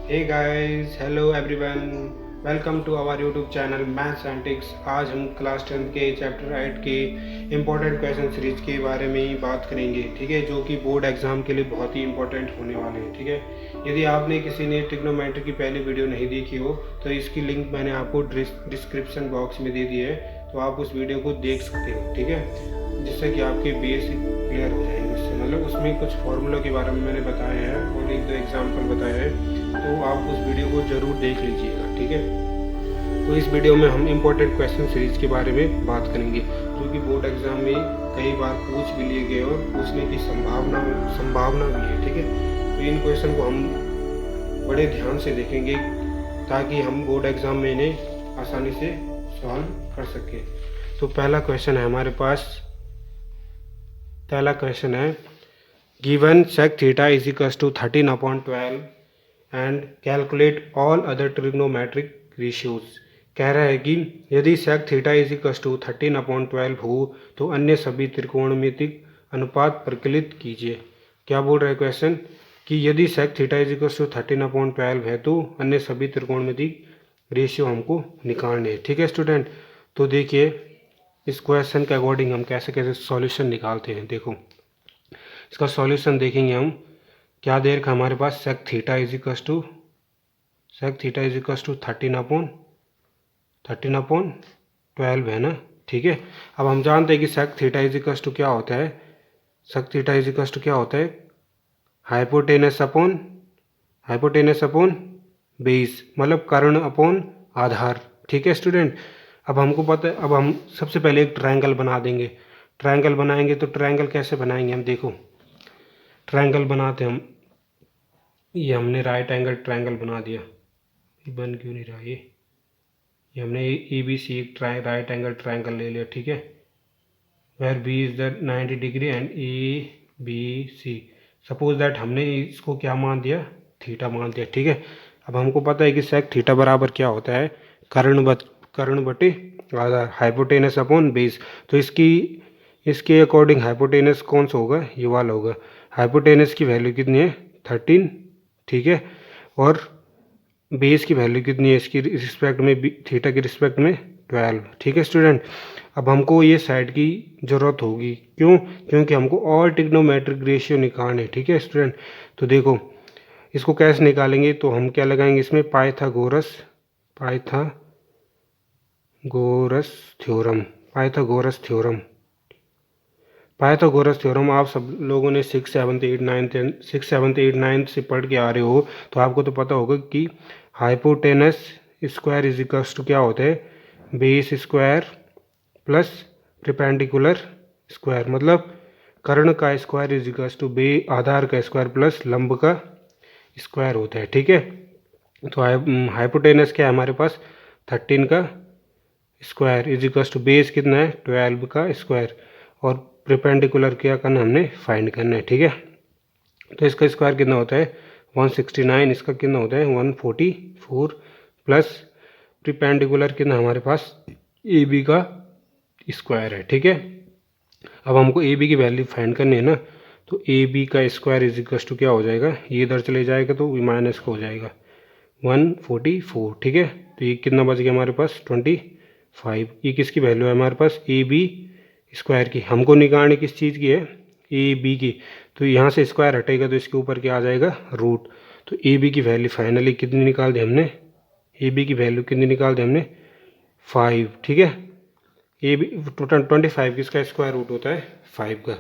Hey guys, hello everyone, welcome to our YouTube channel maths and tricks. आज हम class 10 के chapter 8 के important question series के बारे में ही बात करेंगे, ठीक है, जो कि बोर्ड एग्जाम के लिए बहुत ही इंपॉर्टेंट होने वाले हैं, ठीक है। यदि आपने किसी ने ट्रिग्नोमेट्री की पहली वीडियो नहीं देखी हो तो इसकी लिंक मैंने आपको डिस्क्रिप्शन बॉक्स में दे दी है, तो आप उस वीडियो को देख सकते हो, ठीक है, जिससे कि आपके बेसिक क्लियर हो जाएंगे। उससे मतलब उसमें कुछ फॉर्मूलों के बारे में मैंने बताया है और एक दो एग्जाम्पल बताया है, तो आप उस वीडियो को ज़रूर देख लीजिएगा, ठीक है। तो इस वीडियो में हम इम्पोर्टेंट क्वेश्चन सीरीज के बारे में बात करेंगे, जो कि बोर्ड एग्जाम में कई बार पूछ भी लिए गए और पूछने की संभावना भी है, ठीक है। तो इन क्वेश्चन को हम बड़े ध्यान से देखेंगे ताकि हम बोर्ड एग्जाम में इन्हें आसानी से सॉल्व कर सकें। तो पहला क्वेश्चन है given sec theta is equal to 13/12 and calculate all other trigonometric ratios. कह रहा है कि यदि sec theta is equal to 13/12 हो तो अन्य सभी त्रिकोणमितिक अनुपात परिकलित कीजिए। क्या बोल रहा है क्वेश्चन कि यदि sec theta is equal to 13/12 है तो अन्य सभी त्रिकोणमितिक रेशियो हमको निकालने हैं, ठीक है स्टूडेंट। तो देखिए इस क्वेश्चन के अकॉर्डिंग हम कैसे कैसे सॉल्यूशन निकालते हैं। देखो इसका सॉल्यूशन देखेंगे हम। क्या दे रखा हमारे पास sec theta is equal to 13/12 है ना, ठीक है। अब हम जानते हैं कि sec theta is equal to क्या होता है। sec theta is equal to क्या होता है, हाइपोटेनस अपॉन बेस, मतलब कर्ण अपॉन आधार, ठीक है स्टूडेंट। अब हमको पता है, अब हम सबसे पहले एक ट्रायंगल बना देंगे। ट्रायंगल बनाएंगे तो ट्रायंगल कैसे बनाएंगे हम, देखो ट्रायंगल बनाते हम। ये हमने राइट एंगल ट्रायंगल बना दिया, ये बन क्यों नहीं रहा, ये हमने ए बी सी एक राइट एंगल ट्रायंगल ले लिया, ठीक है, where B is the 90 degree and A B C. Suppose that हमने इसको क्या मान दिया, थीटा मान दिया, ठीक है। अब हमको पता है कि सेक थीटा बराबर क्या होता है, कर्ण बटे आधार, हाइपोटेनस अपॉन बेस। तो इसके अकॉर्डिंग हाइपोटेनस कौन सा होगा, ये वाला होगा। हाइपोटेनस की वैल्यू कितनी है 13, ठीक है, और बेस की वैल्यू कितनी है इसकी रिस्पेक्ट में, थीटा की रिस्पेक्ट में 12, ठीक है स्टूडेंट। अब हमको ये साइड की ज़रूरत होगी, क्यों, क्योंकि हमको ऑल ट्रिग्नोमेट्रिक रेशियो निकालने, ठीक है स्टूडेंट। तो देखो इसको कैसे निकालेंगे, तो हम क्या लगाएंगे इसमें, पाइथागोरस थ्योरम आप सब लोगों ने 6, 7, 8, 9 से पढ़ के आ रहे हो, तो आपको तो पता होगा कि hypotenuse square is equals to क्या होता है, base square plus perpendicular square, मतलब कर्ण का स्क्वायर इज इक्वल्स टू आधार का स्क्वायर प्लस लंब का स्क्वायर होता है, ठीक है। तो हाइपोटेनस क्या है हमारे पास 13 का square is equals to base कितना है 12 का स्क्वायर, और परपेंडिकुलर क्या करना हमने फाइंड करना है, ठीक है। तो इसका स्क्वायर कितना होता है 169, इसका कितना होता है 144 प्लस परपेंडिकुलर कितना हमारे पास ए बी का स्क्वायर है, ठीक है। अब हमको ए बी की वैल्यू फाइंड करनी है ना, तो ए बी का स्क्वायर इज इक्वल टू क्या हो जाएगा, ये इधर चले जाएगा तो माइनस का हो जाएगा 144, ठीक है। तो ये कितना बच गया हमारे पास 25। ये किसकी वैल्यू है हमारे पास, ए बी स्क्वायर की। हमको निकालनी किस चीज़ की है, ए बी की। तो यहाँ से स्क्वायर हटेगा तो इसके ऊपर क्या आ जाएगा रूट। तो ए बी की वैल्यू फाइनली कितनी निकाल दी हमने, ए बी की वैल्यू कितनी निकाल दी हमने 5, ठीक है। ए बी 25 किसका स्क्वायर रूट होता है 5 का,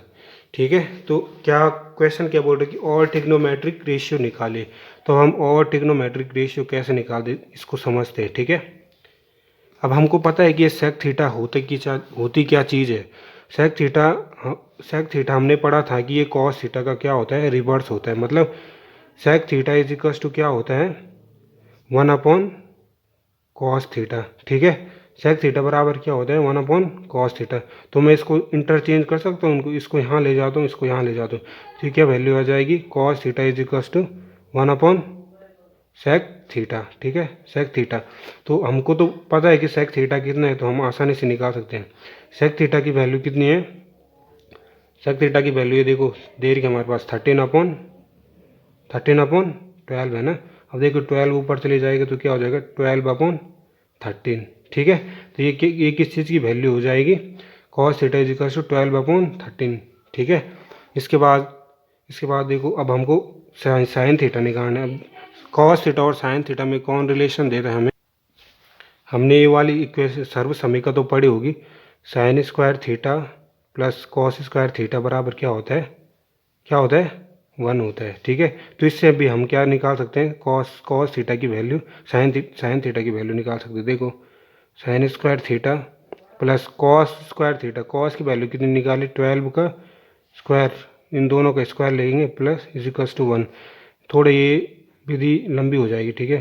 ठीक है। तो क्या क्वेश्चन क्या बोल रहे कि और ट्रिग्नोमेट्रिक रेशियो निकाले। तो हम और ट्रिग्नोमेट्रिक रेशियो कैसे निकाल दे इसको समझते हैं, ठीक है। अब हमको पता है कि ये सेक थीटा होती क्या चीज़ है। सेक थीटा हमने पढ़ा था कि ये कॉस थीटा का क्या होता है, रिवर्स होता है। मतलब sec theta is equals to क्या होता है 1 अपॉन कॉस थीटा, ठीक है। सेक थीटा बराबर क्या होता है 1 अपॉन कॉस थीटा। तो मैं इसको इंटरचेंज कर सकता हूँ, उनको इसको यहाँ ले जाता हूँ, इसको यहाँ ले जाता हूँ, तो क्या वैल्यू आ जाएगी cos theta is equals to 1 upon sec theta, ठीक है, सेक थीटा। तो हमको तो पता है कि सेक थीटा कितना है, तो हम आसानी से निकाल सकते हैं। सेक थीटा की वैल्यू कितनी है, सेक थीटा की वैल्यू ये देखो दे रही है हमारे पास 13 अपॉन 12 है ना। अब देखो 12 ऊपर चले जाएगा तो क्या हो जाएगा 12/13, ठीक है। तो ये किस चीज़ की वैल्यू हो जाएगी, cos theta is equal to 12/13, ठीक है। इसके बाद देखो अब हमको साइन थीटा निकालना है। अब cos थीटा और साइन थीटा में कौन रिलेशन दे रहा है हमें, हमने ये वाली इक्वेशन सर्व समीकरण तो पढ़ी होगी, sign square theta plus cos square theta बराबर क्या होता है, 1 होता है, ठीक है। तो इससे अभी हम क्या निकाल सकते हैं, कॉस थीटा की वैल्यू साइन थीटा की वैल्यू निकाल सकते हैं। देखो sign square theta plus cos square theta, cos की वैल्यू कितनी निकाली 12 का स्क्वायर, इन दोनों का स्क्वायर लेंगे प्लस इज इक्वल्स टू 1। थोड़ा ये विधि लंबी हो जाएगी, ठीक है।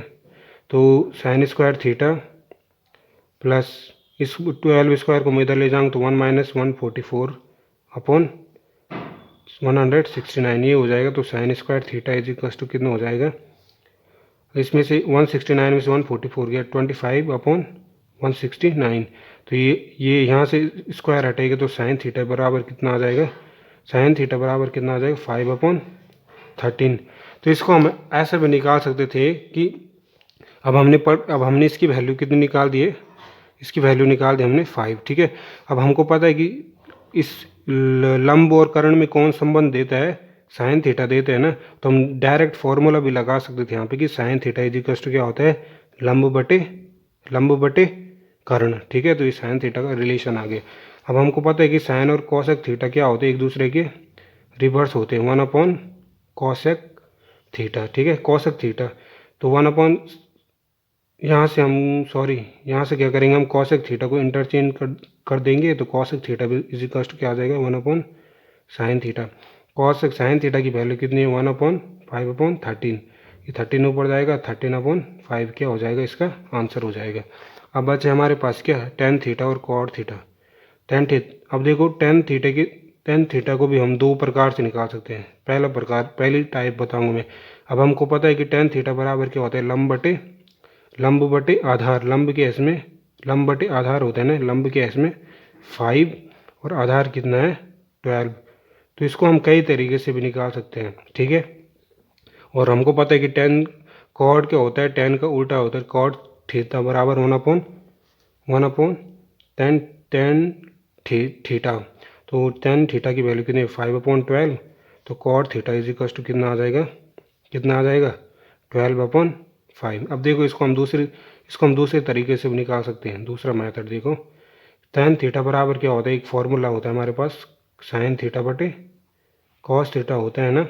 तो साइन स्क्वायर थीटा प्लस इस 12 स्क्वायर को मैं इधर ले जाऊँगा तो 1 - 144/169 ये हो जाएगा। तो sine square theta is equal to कितना हो जाएगा, इसमें से 169 में से 144 गया 25/169। तो ये यहाँ से स्क्वायर हटेगा तो साइन थीटा बराबर कितना आ जाएगा, 5/13। तो इसको हम ऐसे भी निकाल सकते थे कि अब हमने इसकी वैल्यू कितनी निकाल दी है, इसकी वैल्यू निकाल दी हमने 5, ठीक है। अब हमको पता है कि इस लंब और कर्ण में कौन संबंध देता है, साइन थीटा देते हैं ना, तो हम डायरेक्ट फॉर्मूला भी लगा सकते थे यहाँ पे कि sine theta is equal to क्या होता है, लंब बटे कर्ण, ठीक है। तो ये साइन थीटा का रिलेशन आ गया। अब हमको पता है कि साइन और कॉसेक थीटा क्या होते हैं, एक दूसरे के रिवर्स होते हैं, 1/cosec थीटा, ठीक है, कॉसेक थीटा। तो यहाँ से क्या करेंगे हम, कॉसेक थीटा को इंटरचेंज कर देंगे तो cosec theta is equal to क्या आ जाएगा 1/sin theta. Cosec sine theta की वैल्यू कितनी है 1/5/13, ये 13 ऊपर जाएगा 13/5 क्या हो जाएगा, इसका आंसर हो जाएगा। अब बचे हमारे पास क्या है टेन थीटा और कॉट थीटा। अब देखो टेन थीटा को भी हम दो प्रकार से निकाल सकते हैं। पहली टाइप बताऊंगा मैं। अब हमको पता है कि टेन थीटा बराबर क्या होता है, लंब बटे आधार, लंब बटे आधार होता है ना, लंब के एस में 5 और आधार कितना है 12। तो इसको हम कई तरीके से भी निकाल सकते हैं, ठीक है। और हमको पता है कि टेन कॉट क्या होता है, टेन का उल्टा होता है, कॉट थीटा बराबर 1/10 थीटा। तो टेन थीटा की वैल्यू कितनी है 5/12। तो cot theta is equal to कितना आ जाएगा 12/5। अब देखो इसको हम दूसरे तरीके से भी निकाल सकते हैं। दूसरा मेथड देखो, टेन थीटा बराबर क्या होता है, एक फॉर्मूला होता है हमारे पास, साइन थीटा बटे कॉस थीटा होता है ना,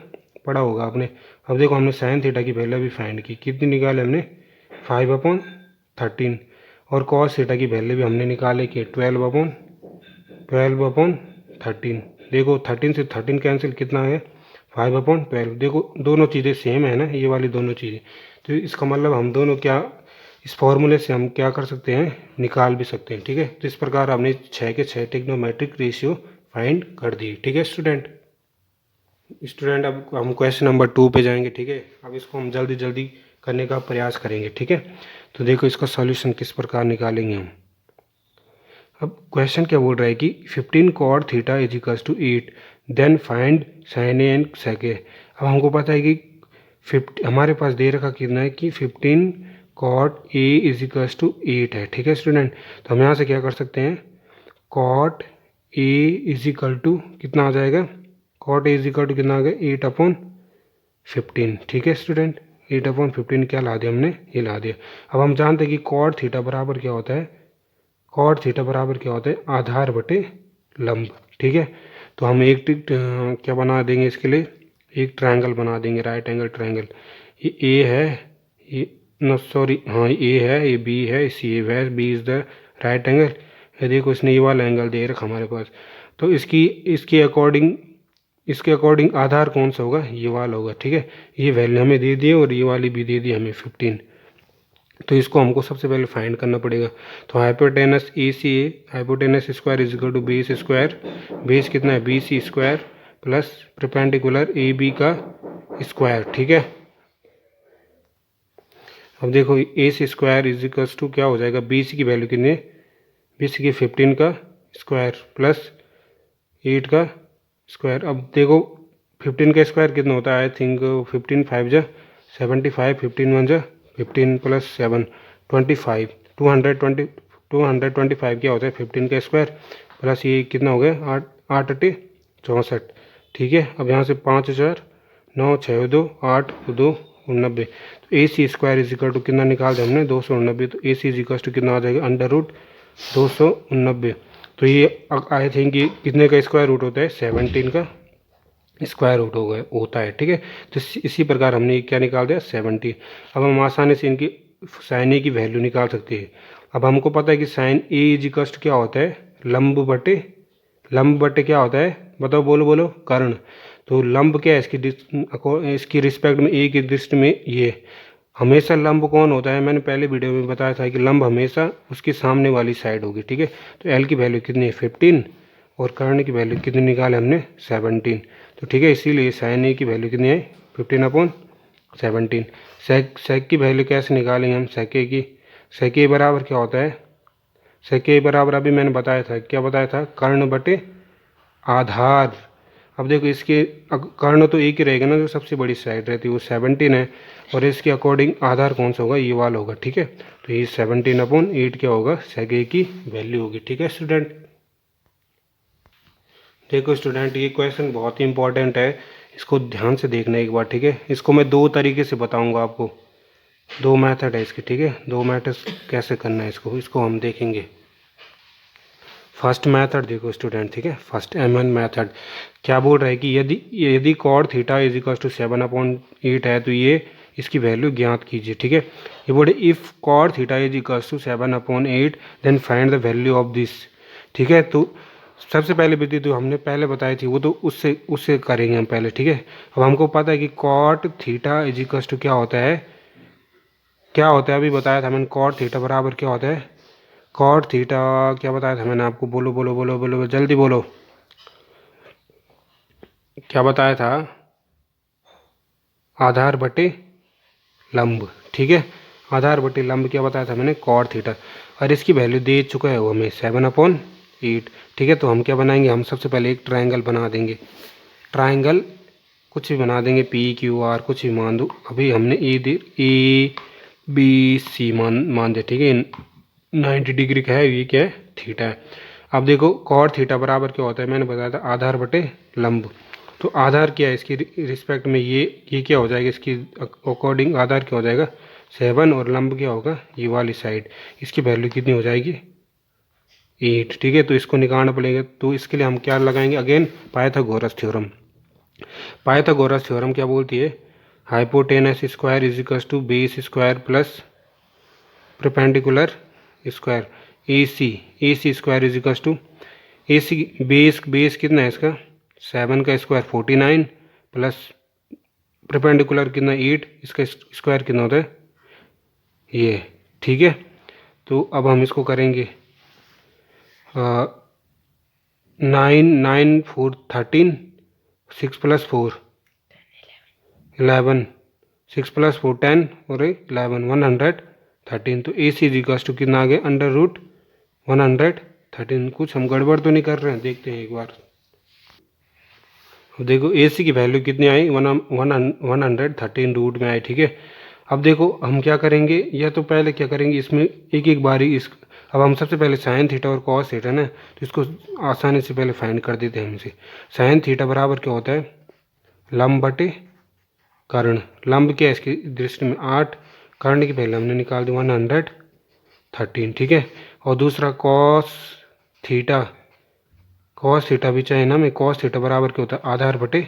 पढ़ा होगा आपने। अब देखो हमने साइन थीटा की वैल्यू भी फाइंड की, कितनी निकाले हमने 5/13। और कॉस थीटा की वैल्यू भी हमने निकाले कि 12/13। देखो 13 से 13 कैंसिल, कितना है 5/12। देखो दोनों चीज़ें सेम है ना, ये वाली दोनों चीज़ें। तो इसका मतलब हम दोनों क्या, इस फॉर्मूले से हम क्या कर सकते हैं, निकाल भी सकते हैं, ठीक है। तो इस प्रकार हमने 6 के 6 ट्रिग्नोमेट्रिक रेशियो फाइंड कर दिए, ठीक है स्टूडेंट। अब हम क्वेश्चन नंबर 2 पे जाएंगे, ठीक है। अब इसको हम जल्दी जल्दी करने का प्रयास करेंगे, ठीक है। तो देखो इसका सॉल्यूशन किस प्रकार निकालेंगे हम। अब क्वेश्चन क्या बोल रहा है कि 15 cot theta is equal to 8, then find sine A and sec A. अब हमको पता है कि हमारे पास दे रखा कितना है कि 15 cot A is equal to 8 है, ठीक है स्टूडेंट। तो हम यहाँ से क्या कर सकते हैं, cot A is equal to कितना आ जाएगा, cot A is equal to कितना आ गया 8/15, ठीक है स्टूडेंट। 8/15 क्या ला दिया हमने, ये ला दिया। अब हम जानते हैं कि cot थीटा बराबर क्या होता है, कॉट थीटा बराबर क्या होता है, आधार बटे लंब, ठीक है। तो हम क्या बना देंगे इसके लिए, एक ट्रायंगल बना देंगे, राइट एंगल ट्रायंगल। ये ए है, ए है, ये बी है, सी है, B is the right angle. ये देखो इसने ये वाला एंगल दे रखा हमारे पास। तो इसके अकॉर्डिंग आधार कौन सा होगा, ये वाला होगा, ठीक है। ये वैल्यू हमें दे दी है और ये वाली भी दे दी हमें 15। तो इसको हमको सबसे पहले फाइंड करना पड़ेगा। तो hypotenuse A C A, hypotenuse square is equal to base square, base कितना है B C square plus perpendicular A B का स्क्वायर, ठीक है। अब देखो A C square is equal to क्या हो जाएगा, बी सी की वैल्यू कितनी है, बी सी की 15 का स्क्वायर प्लस 8 का स्क्वायर। अब देखो 15 का स्क्वायर कितना होता है, आई थिंक 15 5 जा 75, 15 वन जा 15 प्लस 7 25, 225 क्या होता है 15 का स्क्वायर प्लस ये कितना हो गया 8 8 64। ठीक है, अब यहाँ से 5 4 9 6 2 8 2 89। तो ए C square is equal to कितना निकाल दिया हमने 289। तो ए सी इज इक्वल टू कितना आ जाएगा अंडर रूट 289। तो ये आई थिंक ये कितने का स्क्वायर रूट होता है 17 का स्क्वायर रूट हो गया होता है। ठीक है, तो इसी प्रकार हमने क्या निकाल दिया 17। अब हम आसानी से इनकी साइन ए की वैल्यू निकाल सकते हैं। अब हमको पता है कि sine A is equal to क्या होता है लंब बटे क्या होता है बताओ, बोलो बोलो कर्ण। तो लंब क्या है इसकी रिस्पेक्ट में ए की दृष्टि में ये हमेशा लंब कौन होता है, मैंने पहले वीडियो में बताया था कि लंब हमेशा उसके सामने वाली साइड होगी। ठीक है, तो एल की वैल्यू कितनी है 15 और कर्ण की वैल्यू कितनी निकाले हमने 17। तो ठीक है, इसीलिए साइन ए की वैल्यू कितनी है 15/17। सेक की वैल्यू कैसे निकालेंगे हम सेक ए बराबर क्या होता है सेक ए बराबर अभी मैंने बताया था, क्या बताया था कर्ण बटे आधार। अब देखो इसके कर्ण तो एक ही रहेगा ना, जो सबसे बड़ी साइड रहती है वो 17 है और इसके अकॉर्डिंग आधार कौन सा होगा ये वाला होगा। ठीक है, तो ये 17/8 क्या होगा सेक ए की वैल्यू होगी। ठीक है स्टूडेंट, देखो स्टूडेंट ये क्वेश्चन बहुत ही इंपॉर्टेंट है, इसको ध्यान से देखना एक बार। ठीक है, इसको मैं दो तरीके से बताऊंगा आपको, दो मेथड है इसके। ठीक है, दो मेथड कैसे करना है इसको हम देखेंगे। फर्स्ट मेथड देखो स्टूडेंट, ठीक है, फर्स्ट M1 मेथड क्या बोल रहा है कि यदि cot theta is equal to 7/8 है तो ये इसकी वैल्यू ज्ञात कीजिए। ठीक है, ये बोले if cot theta is equal to 7/8 then find the value of this. ठीक है, तो सबसे पहले विधि तो हमने पहले बताई थी, वो तो उससे करेंगे हम पहले। ठीक है, अब हमको पता है कि cot theta is equal to क्या होता है अभी बताया था मैंने, कॉट थीटा बराबर क्या होता है कॉट थीटा क्या बताया था मैंने आपको, बोलो बोलो बोलो बोलो जल्दी बोलो, क्या बताया था आधार बटे लंब। ठीक है, आधार बटे लंब क्या बताया था मैंने कॉट थीटा, और इसकी वैल्यू दे चुका है वो हमें 7/8। ठीक है, तो हम क्या बनाएंगे, हम सबसे पहले एक ट्रायंगल बना देंगे, ट्रायंगल कुछ भी बना देंगे PQR कुछ भी मान दो। अभी हमने ABC मान दिया। ठीक है, 90 डिग्री का है, ये क्या है थीटा है। अब देखो कॉट थीटा बराबर क्या होता है मैंने बताया था आधार बटे लंब। तो आधार क्या है इसकी रिस्पेक्ट में ये क्या हो जाएगा, इसकी अकॉर्डिंग आधार क्या हो जाएगा 7 और लंब क्या होगा ये वाली साइड, इसकी वैल्यू कितनी हो जाएगी 8। ठीक है, तो इसको निकालना पड़ेगा, तो इसके लिए हम क्या लगाएंगे again Pythagoras theorem. Pythagoras theorem क्या बोलती है hypotenuse square is equal to base square plus perpendicular square A C square is equal to A C base कितना है इसका 7 का स्क्वायर 49 प्लस परपेंडिकुलर कितना 8, इसका स्क्वायर कितना होता है ये। ठीक है, तो अब हम इसको करेंगे 9 9 4 13 6 + 4 11 6 + 4 10 और 11 113। तो ए सी इजिकल्स टू कितना आ गया अंडर रूट 113। कुछ हम गड़बड़ तो नहीं कर रहे हैं, देखते हैं एक बार। देखो ए सी की वैल्यू कितनी आई 113 रूट में आई। ठीक है, अब देखो हम क्या करेंगे, या तो पहले क्या करेंगे इसमें एक एक बारी अब हम सबसे पहले साइन थीटा और कॉस थीटा ना, तो इसको आसानी से पहले फाइंड कर देते हैं हमसे। साइन थीटा बराबर क्या होता है लंब बटे कर्ण। लंब क्या है इसकी दृष्टि में 8, कर्ण की पहले हमने निकाल दी 113। ठीक है, और दूसरा कॉस थीटा भी चाहिए ना, में कॉस थीटा बराबर क्या होता है आधार बटे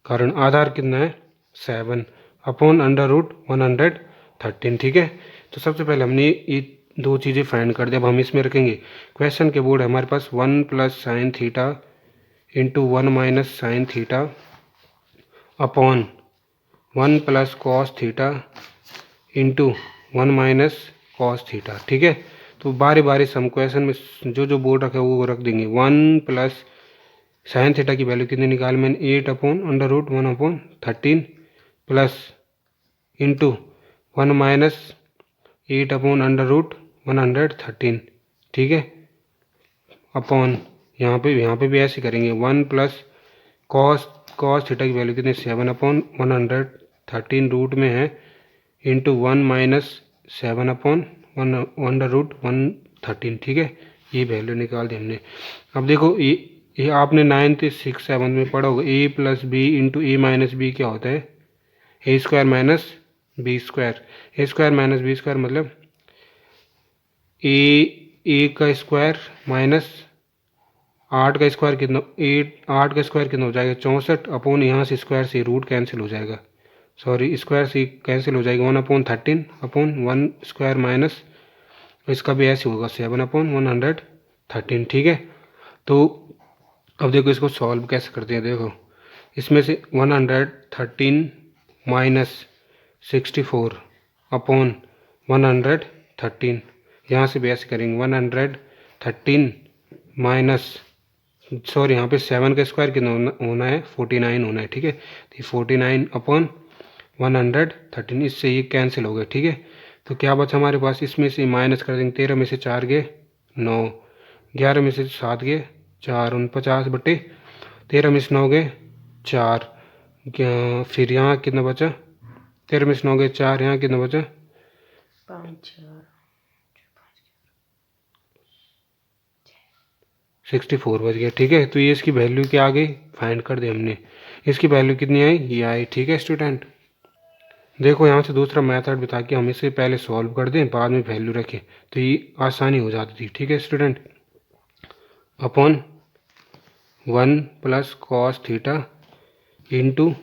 कर्ण। आधार कितना है 7/113। ठीक है, तो सबसे पहले हमने ये दो चीज़ें फाइंड कर दी। अब हम इसमें रखेंगे क्वेश्चन के बोर्ड है हमारे पास 1 + sin theta into 1 - sin theta upon 1 + cos theta into 1 - cos theta. ठीक है, तो बारी बारी से हम क्वेश्चन में जो बोर्ड रखा है वो रख देंगे। 1 + sin थीटा की वैल्यू कितनी निकाल मैंने 8/√1/13 प्लस इंटू 1 - 8/√113। ठीक है, अपॉन यहाँ पे भी ऐसे करेंगे 1 + cos थीटा की वैल्यू कितनी 7/113 13 रूट में है इंटू 1 माइनस 7 अपॉन 1/√113, ठीक है। ये वैल्यू निकाल दी हमने। अब देखो ये आपने 9th 6th 7th में पढ़ा होगा, ए प्लस बी इंटू ए माइनस बी क्या होता है, ए स्क्वायर माइनस बी स्क्वायर। ए स्क्वायर माइनस बी स्क्वायर मतलब ए का स्क्वायर माइनस 8 का स्क्वायर कितना, 8 का स्क्वायर कितना हो जाएगा 64 अपॉन यहाँ से स्क्वायर से रूट कैंसिल हो जाएगा, सॉरी स्क्वायर से कैंसिल हो जाएगा 1/13 अपॉन 1 स्क्वायर माइनस, इसका भी ऐसे होगा 7/113, ठीक है। तो अब देखो इसको सॉल्व कैसे करते हैं। देखो इसमें से 113 माइनस 64 अपॉन 113, यहाँ से भी ऐसे करेंगे 113 माइनस, सॉरी यहाँ पे 7 का स्क्वायर कितना होना है 49 होना है, ठीक है। तो 49 अपॉन 113, इससे ये कैंसिल हो गए, ठीक है। तो क्या बचा हमारे पास, इसमें से माइनस कर देंगे, 13 में से 4 गए 9, 11 में से 7 गए 4, 49/13 में से 9 गए 4, फिर यहाँ कितना बचा, 13 में से 9 गए 4, यहाँ कितना बचा 64 बच गया, ठीक है। तो ये इसकी वैल्यू क्या आ गई, फाइंड कर दी हमने। इसकी वैल्यू कितनी आई, ये आई, ठीक है स्टूडेंट। देखो यहाँ से दूसरा मेथड बता के हम इसे पहले सॉल्व कर दें, बाद में वैल्यू रखें, तो ये आसानी हो जाती थी, ठीक है student. Upon 1 plus cos theta into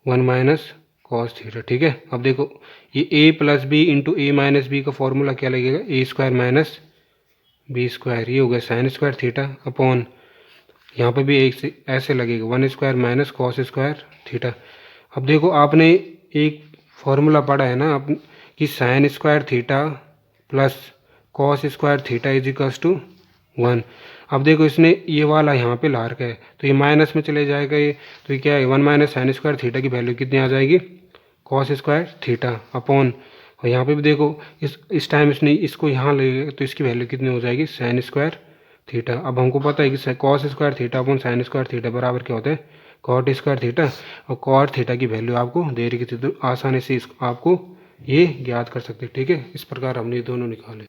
1 minus cos theta, ठीक है। अब देखो ये ए प्लस बी इंटू ए माइनस बी का फॉर्मूला क्या लगेगा, ए स्क्वायर माइनस बी स्क्वायर, ये हो गया साइन स्क्वायर थीटा अपॉन, यहाँ पे भी एक से ऐसे लगेगा 1 square minus cos square theta. अब देखो आपने एक फॉर्मूला पढ़ा है ना कि sine square theta plus cos square theta is equals to 1। अब देखो इसने ये वाला यहाँ पे ला रखा है, तो ये माइनस में चले जाएगा ये, तो ये क्या है 1 माइनस साइन स्क्वायर थीटा की वैल्यू कितनी आ जाएगी, कॉस स्क्वायर थीटा अपॉन, और यहाँ पे भी देखो इस टाइम इसने इसको यहाँ लगेगा, तो इसकी वैल्यू कितनी हो जाएगी साइन स्क्वायर थीटा। अब हमको पता है कि cos square theta upon sine square theta बराबर क्या होता है, कॉट स्क्वायर थीटा, और कॉट थीटा की वैल्यू आपको दे रही थी, तो आसानी से इसको आपको ये ज्ञात कर सकते, ठीक है। इस प्रकार हमने ये दोनों निकाले।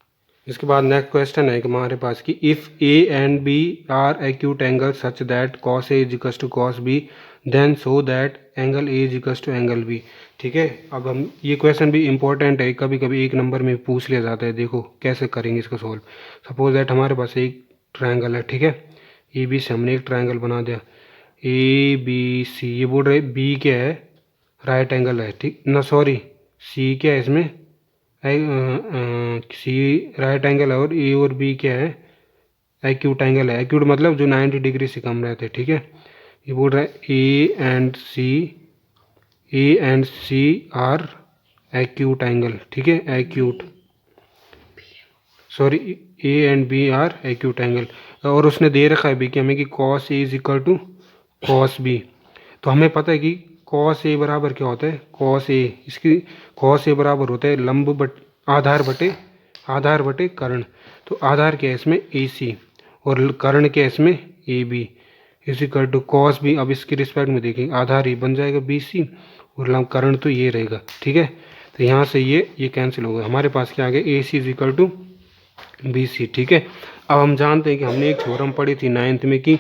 इसके बाद नेक्स्ट क्वेश्चन है कि हमारे पास कि if A and B are acute angle such that cos A is equals to cos B then so that angle A is equals to angle B, ठीक है। अब हम ये क्वेश्चन भी इंपॉर्टेंट है, कभी कभी 1 नंबर में पूछ लिया जाता है। देखो कैसे करेंगे इसको सॉल्व। सपोज दैट हमारे पास एक ट्रायंगल है, ठीक है, ए बी से हमने एक ट्रायंगल बना दिया, ए बी सी, ये बोल रहे बी क्या है, राइट एंगल है, ठीक ना, सॉरी सी क्या है इसमें, सी राइट एंगल है, और ए और बी क्या है, एक्यूट एंगल है। एक्यूट मतलब जो 90 डिग्री से कम रहते हैं, ठीक है। ये बोल रहा है A and C are acute angle, ठीक है, acute, sorry A and B are acute angle, और उसने दे रखा है भी कि हमें कि cos A is equal to cos B. तो हमें पता है कि कॉस ए बराबर क्या होता है, कॉस ए, इसकी कॉस ए बराबर होता है लंब बट आधार बटे कर्ण। तो आधार क्या है इसमें ए सी, और कर्ण क्या है इसमें A B, is equal to cos B. अब इसके रिस्पेक्ट में देखेंगे, आधार ये बन जाएगा बी सी, और लंब कर्ण तो ये रहेगा, ठीक है। तो यहाँ से ये कैंसिल होगा, हमारे पास क्या आ गया, A C is equal to B C, ठीक है। अब हम जानते हैं कि हमने एक थ्योरम पढ़ी थी 9th में कि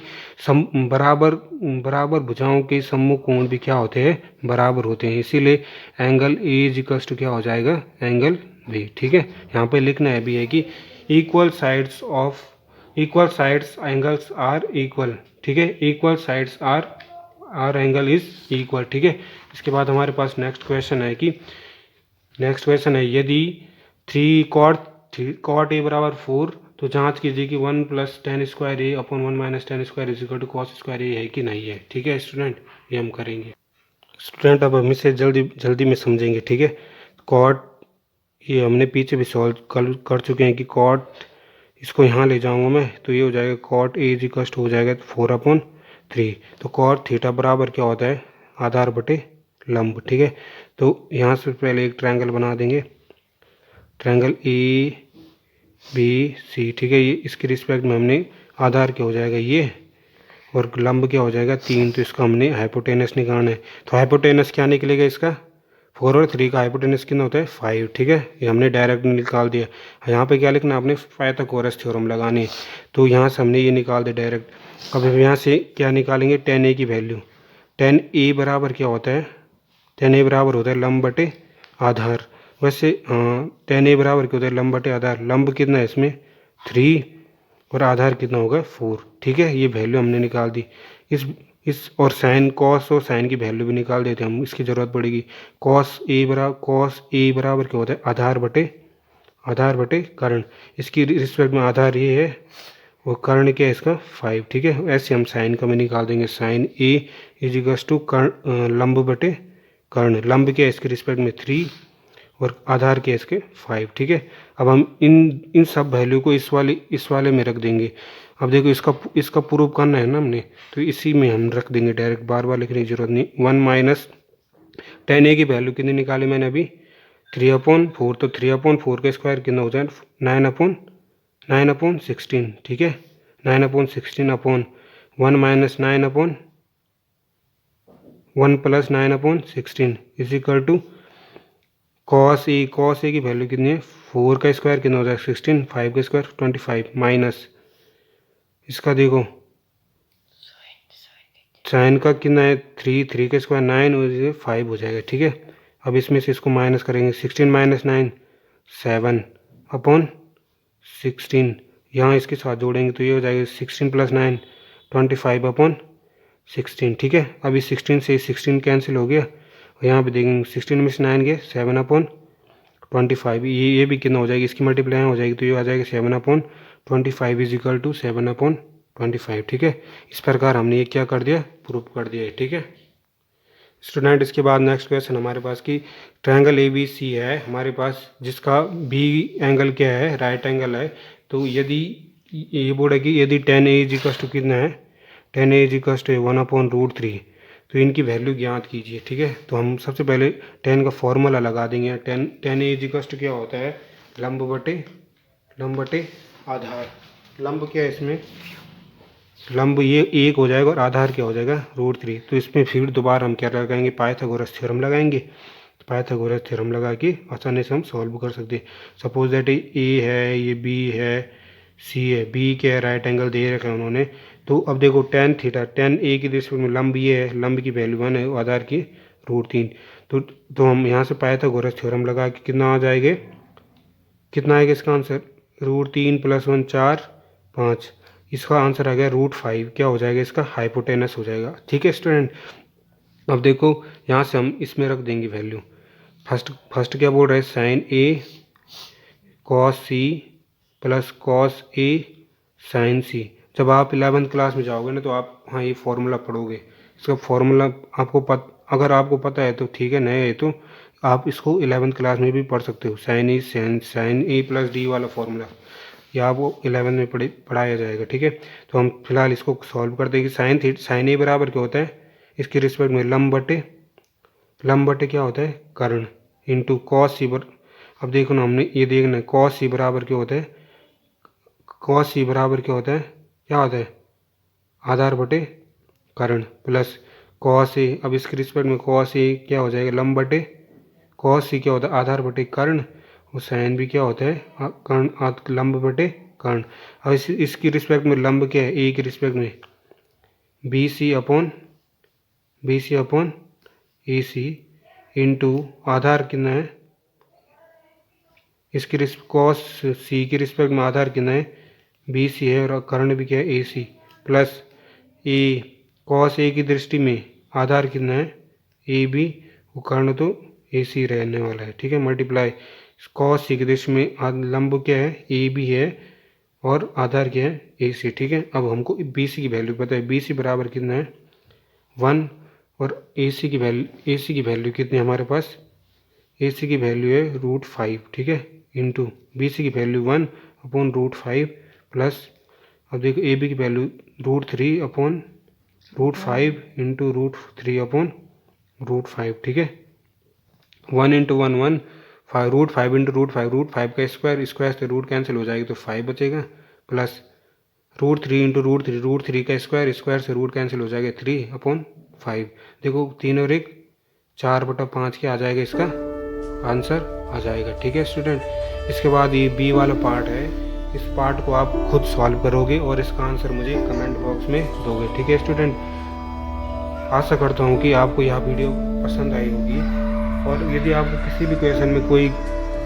बराबर भुजाओं के सम्मुख कोण भी क्या होते हैं, बराबर होते हैं, इसीलिए angle A is equals to क्या हो जाएगा, एंगल बी, ठीक है। यहाँ पे लिखना है भी है कि equal sides angles are equal, ठीक है, equal sides are angle is equal, ठीक है। इसके बाद हमारे पास नेक्स्ट क्वेश्चन है यदि 3 कॉट ए बराबर 4, तो जांच कीजिए कि 1 plus ten square A upon 1 minus ten square is equal to cos square A है कि नहीं है, ठीक है स्टूडेंट। ये हम करेंगे स्टूडेंट। अब हम इसे जल्दी में समझेंगे, ठीक है। कॉट ये हमने पीछे भी सॉल्व कर चुके हैं कि कॉट, इसको यहाँ ले जाऊँगा मैं, तो ये हो जाएगा cot A is equal to हो जाएगा 4/3। तो कॉट थीटा बराबर क्या होता है, आधार बटे लंब, ठीक है। तो यहाँ से पहले एक ट्रायंगल बना देंगे, ट्रायंगल ए बी सी, ठीक है। ये इसके रिस्पेक्ट में हमने आधार क्या हो जाएगा ये, और लंब क्या हो जाएगा 3, तो इसका हमने हाइपोटेनस निकालना है। तो हाइपोटेनस क्या निकलेगा इसका, 4 और 3 का हाइपोटेनस कितना होता है 5, ठीक है, ये हमने डायरेक्ट निकाल दिया। यहाँ पे क्या लिखना आपने, पाइथागोरस थ्योरम लगानी है, तो यहाँ से हमने ये निकाल दिया डायरेक्ट। अब हम यहाँ से क्या निकालेंगे, 10a की वैल्यू। 10a बराबर क्या होता है, 10a बराबर होता है लंब बटे आधार। वैसे 10a बराबर क्या होता है, लंब बटे आधार। लंब कितना है इसमें 3 और आधार कितना होगा 4, ठीक है, ये वैल्यू हमने निकाल दी। इस और साइन, कॉस और साइन की वैल्यू भी निकाल देते हैं हम, इसकी ज़रूरत पड़ेगी। कॉस ए बराबर क्या होता है, आधार बटे कर्ण। इसकी रिस्पेक्ट में आधार ये है, वो कर्ण क्या है इसका 5, ठीक है। ऐसे हम साइन का भी निकाल देंगे, साइन ए इजिकल्स टू कर्ण लंब बटे कर्ण। लंब क्या है इसके रिस्पेक्ट में 3 और आधार के इसके 5, ठीक है। अब हम इन सब वैल्यू को इस वाले में रख देंगे। अब देखो इसका प्रूफ करना है ना हमने, तो इसी में हम रख देंगे डायरेक्ट, बार बार लिखने की जरूरत नहीं। 1 माइनस 10a की वैल्यू कितनी निकाली मैंने अभी, 3/4, तो 3/4 का स्क्वायर कितना हो जाए 9/16, ठीक है। 9/16 upon 1 minus 1 plus 9/16 is equal to cos A की वैल्यू कितनी है, 4 का स्क्वायर कितना हो जाएगा 16, 5 का स्क्वायर 25 माइनस इसका देखो साइन का कितना है 3 का स्क्वायर 9 और 5 हो जाएगा, ठीक है। अब इसमें से इसको माइनस करेंगे, 16 माइनस 9 7/16, यहाँ इसके साथ जोड़ेंगे तो ये हो जाएगा 16 प्लस 9 25/16, ठीक है। अब इस 16 से 16 कैंसिल हो गया और यहाँ पे देखेंगे 16 में से 9 गए 7/25, ये भी कितना हो जाएगी, इसकी मल्टीप्लाई हो जाएगी तो ये आ जाएगा 7/25 इज इक्वल टू 7/25, ठीक है। इस प्रकार हमने ये क्या कर दिया, प्रूफ कर दिया है, ठीक है स्टूडेंट। इसके बाद नेक्स्ट क्वेश्चन हमारे पास की ट्रायंगल ए बी सी है हमारे पास, जिसका बी एंगल क्या है, राइट एंगल है। तो यदि ये बोर्ड है कि यदि 10a इजिकल्स टू कितना है, 10a इजिकल्स टू 1/√3, तो इनकी वैल्यू ज्ञात कीजिए, ठीक है। तो हम सबसे पहले 10 का फॉर्मूला लगा देंगे। 10a इजिकल्स टू क्या होता है, लंब बटे आधार। लंब क्या है इसमें, लंब ये 1 हो जाएगा और आधार क्या हो जाएगा √3। तो इसमें फिर दोबारा हम क्या लगाएंगे, पाइथागोरस थ्योरम लगाएंगे। पाइथागोरस थ्योरम लगा के आसानी से हम सॉल्व कर सकते हैं। सपोज दैट ए है, ये बी है, सी है, बी क्या है राइट एंगल दे रखा है उन्होंने। तो अब देखो tan थीटा, tan ए की रिस्पेक्ट में लंब ये है, लंब की वैल्यू 1 है, आधार की √3। तो हम यहाँ से पाइथागोरस थ्योरम लगा के कितना आ जाएगा, कितना आएगा इसका आंसर, √3 + 1 4 5, इसका आंसर आ गया √5, क्या हो जाएगा इसका हाइपोटेनस हो जाएगा, ठीक है स्टूडेंट। अब देखो यहाँ से हम इसमें रख देंगे वैल्यू। फर्स्ट क्या बोल रहा है, sign A cos C plus cos A sign सी। जब आप 11th क्लास में जाओगे ना तो आप हाँ ये फॉर्मूला पढ़ोगे। इसका फॉर्मूला अगर आपको पता है तो ठीक है, नहीं है तो आप इसको 11th क्लास में भी पढ़ सकते हो। साइन ए प्लस डी वाला फॉर्मूला या वो 11th में पढ़ाया जाएगा, ठीक है। तो हम फिलहाल इसको सॉल्व कर देंगे। साइन ए बराबर क्या होता है, इसके रिस्पेक्ट में लंब बटे क्या होता है कर्ण इंटू कॉस सी। अब देखो ना हमने ये देखना है कॉस सी बराबर क्या होता है, क्या होता है आधार बटे कर्ण प्लस कॉस ए। अब इसके रिस्पेक्ट में कॉस ए क्या हो जाएगा लंब बटे कॉस सी क्या होता है आधार बटे कर्ण, और साइन भी क्या होता है कर्ण लंब बटे कर्ण। अब इसकी रिस्पेक्ट में लंब क्या है ए के रिस्पेक्ट में बी सी अपॉन ए सी इंटू आधार कितना है, इसकी कॉस सी की रिस्पेक्ट में आधार कितना है बी सी है और कर्ण भी क्या है ए सी, प्लस ए कॉस ए की दृष्टि में आधार कितना है ए बी, वो कर्ण तो ए सी रहने वाला है, ठीक है। मल्टीप्लाई कॉस सी की दृष्टि में लंब क्या है ए बी है और आधार क्या है ए सी, ठीक है। अब हमको बी सी की वैल्यू पता है, बी सी बराबर कितना है 1 और ए सी की वैल्यू कितनी है हमारे पास, ए सी की वैल्यू है √5, ठीक है, इंटू बी सी की वैल्यू 1/√5 प्लस अब देखो ए बी की वैल्यू √3/√5 इंटू √3/√5, ठीक है। 1 इंटू 1 1 √5 इंटू √5 का स्क्वायर से रूट कैंसिल हो जाएगी तो 5 बचेगा, प्लस √3 इंटू √3 का स्क्वायर, स्क्वायर से रूट कैंसिल हो जाएगा 3/5। देखो 3 और 1 4/5 क्या आ जाएगा, इसका आंसर आ जाएगा। ठीक है स्टूडेंट, इसके बाद ये बी वाला पार्ट है, इस पार्ट को आप खुद सॉल्व करोगे और इसका आंसर मुझे कमेंट बॉक्स में दोगे। ठीक है स्टूडेंट, आशा करता हूँ कि आपको यह वीडियो पसंद आई होगी, और यदि आपको किसी भी क्वेश्चन में कोई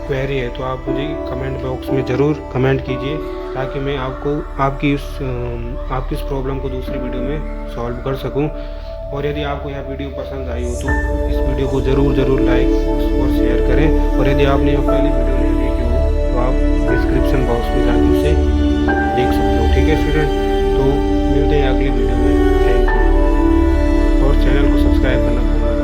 क्वेरी है तो आप मुझे कमेंट बॉक्स में ज़रूर कमेंट कीजिए, ताकि मैं आपको आपकी इस प्रॉब्लम को दूसरी वीडियो में सॉल्व कर सकूं। और यदि आपको यह वीडियो पसंद आई हो तो इस वीडियो को ज़रूर लाइक और शेयर करें, और यदि आपने यह पहली वीडियो नहीं देखी हो तो आप डिस्क्रिप्शन बॉक्स में जाकर उसे देख सकते हो। ठीक है स्टूडेंट, तो मिलते हैं अगली वीडियो में। थैंक यू, और चैनल को सब्सक्राइब करना भूलना